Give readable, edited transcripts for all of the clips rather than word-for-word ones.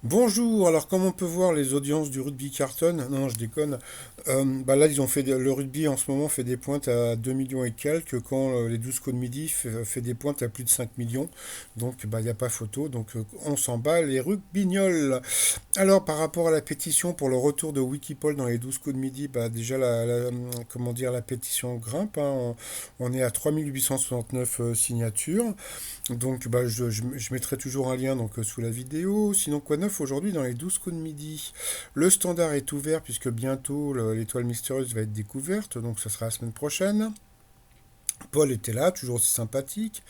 Bonjour, alors comme on peut voir, les audiences du rugby cartonnent. Non, je déconne. Là, ils ont fait le rugby en ce moment fait des pointes à 2 millions et quelques, quand les 12 coups de midi fait des pointes à plus de 5 millions. Donc, il n'y a pas photo. Donc, on s'en bat les rugbignoles. Alors, par rapport à la pétition pour le retour de Wikipol dans les 12 coups de midi, déjà, comment dire, la pétition grimpe, hein. On est à 3869 signatures. Donc, je mettrai toujours un lien sous la vidéo. Sinon, quoi de neuf aujourd'hui dans les 12 coups de midi? Le standard est ouvert puisque bientôt l'étoile mystérieuse va être découverte, donc ça sera la semaine prochaine. Paul était là, toujours aussi sympathique.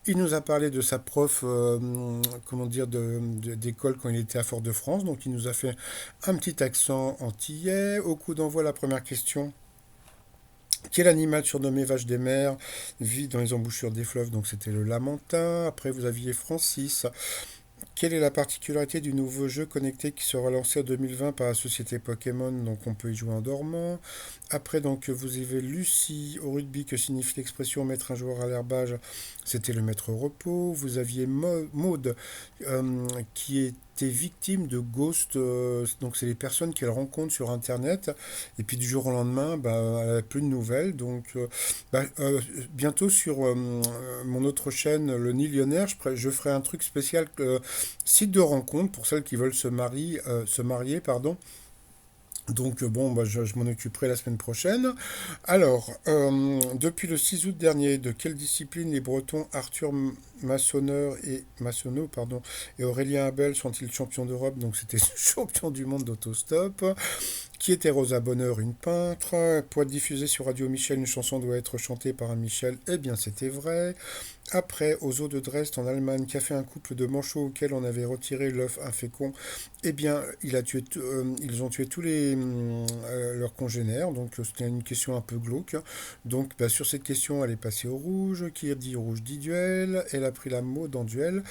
Il nous a parlé de sa prof, comment dire, d'école quand il était à Fort-de-France. Donc, il nous a fait un petit accent antillais. Au coup d'envoi, la première question. Quel animal surnommé vache des mers vit dans les embouchures des fleuves? Donc, c'était le lamentin. Après, vous aviez Francis. Quelle est la particularité du nouveau jeu connecté qui sera lancé en 2020 par la société Pokémon? Donc on peut y jouer en dormant. Après vous avez Lucie au rugby, que signifie l'expression mettre un joueur à l'herbage? C'était le maître repos. Vous aviez Maude qui était victime de ghost, donc c'est les personnes qu'elle rencontre sur internet et puis du jour au lendemain elle n'a plus de nouvelles. Bientôt sur mon autre chaîne, le Nillionnaire, je ferai un truc spécial, site de rencontre pour celles qui veulent se marier, pardon. Donc je m'en occuperai la semaine prochaine. Alors, depuis le 6 août dernier, de quelle discipline les Bretons Arthur Massonneau, pardon, et Aurélien Abel sont-ils champions d'Europe? Donc c'était champion du monde d'autostop. Qui était Rosa Bonheur, une peintre? Pour être diffusée sur Radio Michel, une chanson doit être chantée par un Michel. Eh bien, c'était vrai. Après, aux eaux de Dresde, en Allemagne, qu'a fait un couple de manchots auquel on avait retiré l'œuf infécond? Eh bien, ils ont tué tous leurs congénères. Donc, c'était une question un peu glauque. Donc, sur cette question, elle est passée au rouge. Qui dit rouge dit duel. Elle a pris la mode en duel.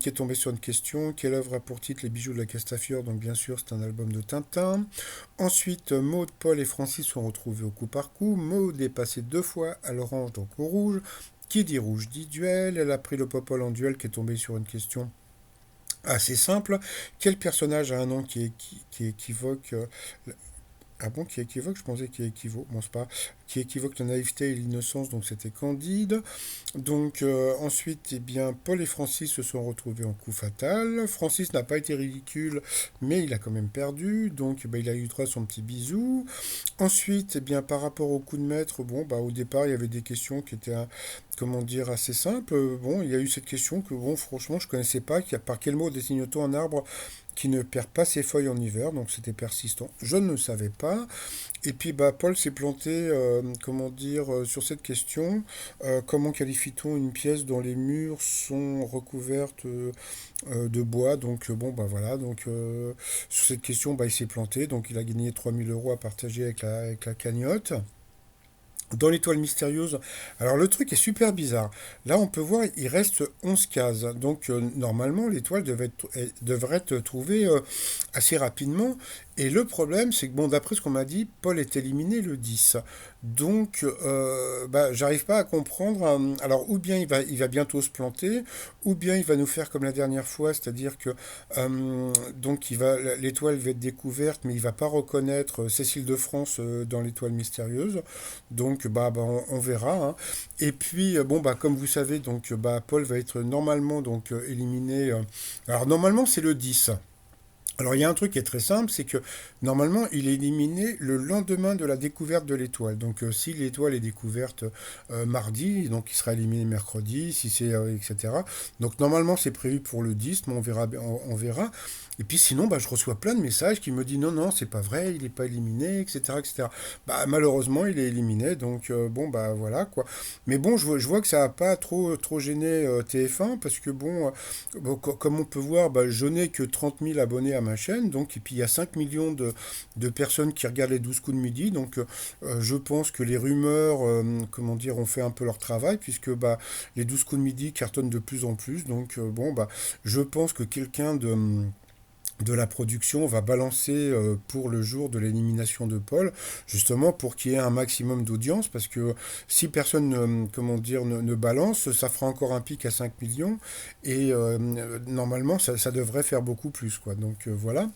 Qui est tombée sur une question. Quelle œuvre a pour titre Les bijoux de la Castafiore? Donc, bien sûr, c'est un album de Tintin. Ensuite, Maud, Paul et Francis sont retrouvés au coup par coup. Maud est passée deux fois à l'orange, donc au rouge. Qui dit rouge dit duel. Elle a pris le popol en duel, qui est tombé sur une question assez simple. Quel personnage a un nom qui équivoque ah bon, qui équivoque? Je pensais qu'il équivaut. Bon, c'est pas. Qui équivoque la naïveté et l'innocence, donc c'était Candide. Donc ensuite, eh bien, Paul et Francis se sont retrouvés en coup fatal. Francis n'a pas été ridicule, mais il a quand même perdu. Donc il a eu droit à son petit bisou. Ensuite, eh bien, par rapport au coup de maître, au départ, il y avait des questions qui étaient, comment dire, assez simples. Bon, il y a eu cette question que, bon, franchement, je connaissais pas. Par quel mot désigne-t-on un arbre qui ne perd pas ses feuilles en hiver? Donc c'était persistant. Je ne le savais pas. Et puis Paul s'est planté, comment dire, sur cette question. Comment qualifie-t-on une pièce dont les murs sont recouvertes de bois? Donc voilà. Donc sur cette question, il s'est planté. Donc il a gagné 3 000 € à partager avec la cagnotte. Dans l'étoile mystérieuse, alors le truc est super bizarre. Là, on peut voir, il reste 11 cases. Donc, normalement, l'étoile devrait être trouvée assez rapidement. Et le problème, c'est que, bon, d'après ce qu'on m'a dit, Paul est éliminé le 10. Donc, j'arrive pas à comprendre. Alors, ou bien il va bientôt se planter, ou bien il va nous faire comme la dernière fois, c'est-à-dire que l'étoile va être découverte, mais il va pas reconnaître Cécile de France dans l'étoile mystérieuse. Donc, on verra, hein. Et puis, comme vous savez, Paul va être normalement éliminé. Alors, normalement, c'est le 10. Alors il y a un truc qui est très simple, c'est que normalement il est éliminé le lendemain de la découverte de l'étoile. Donc si l'étoile est découverte mardi, donc il sera éliminé mercredi, si c'est etc. Donc normalement c'est prévu pour le 10, mais on verra. Et puis sinon je reçois plein de messages qui me disent non c'est pas vrai, il n'est pas éliminé, etc. etc. Malheureusement il est éliminé, donc voilà quoi. Mais bon je vois que ça n'a pas trop gêné TF1 parce que comme on peut voir, je n'ai que 30 000 abonnés à ma chaîne, donc, et puis il y a 5 millions de personnes qui regardent les 12 coups de midi, donc je pense que les rumeurs, comment dire, ont fait un peu leur travail, puisque les 12 coups de midi cartonnent de plus en plus, donc je pense que quelqu'un de la production va balancer pour le jour de l'élimination de Paul, justement pour qu'il y ait un maximum d'audience, parce que si personne comment dire, ne balance, ça fera encore un pic à 5 millions, et normalement ça devrait faire beaucoup plus, quoi. Donc voilà.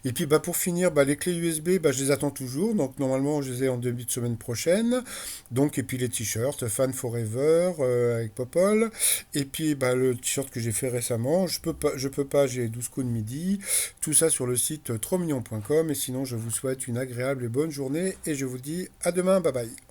Et puis bah, pour finir, bah, les clés USB, bah, je les attends toujours, donc normalement je les ai en début de semaine prochaine. Donc, et puis les t-shirts, Fan Forever avec Popol, et puis bah, le t-shirt que j'ai fait récemment, je peux pas, j'ai 12 coups de midi. Tout ça sur le site trosmignon.com. Et sinon, je vous souhaite une agréable et bonne journée. Et je vous dis à demain. Bye bye.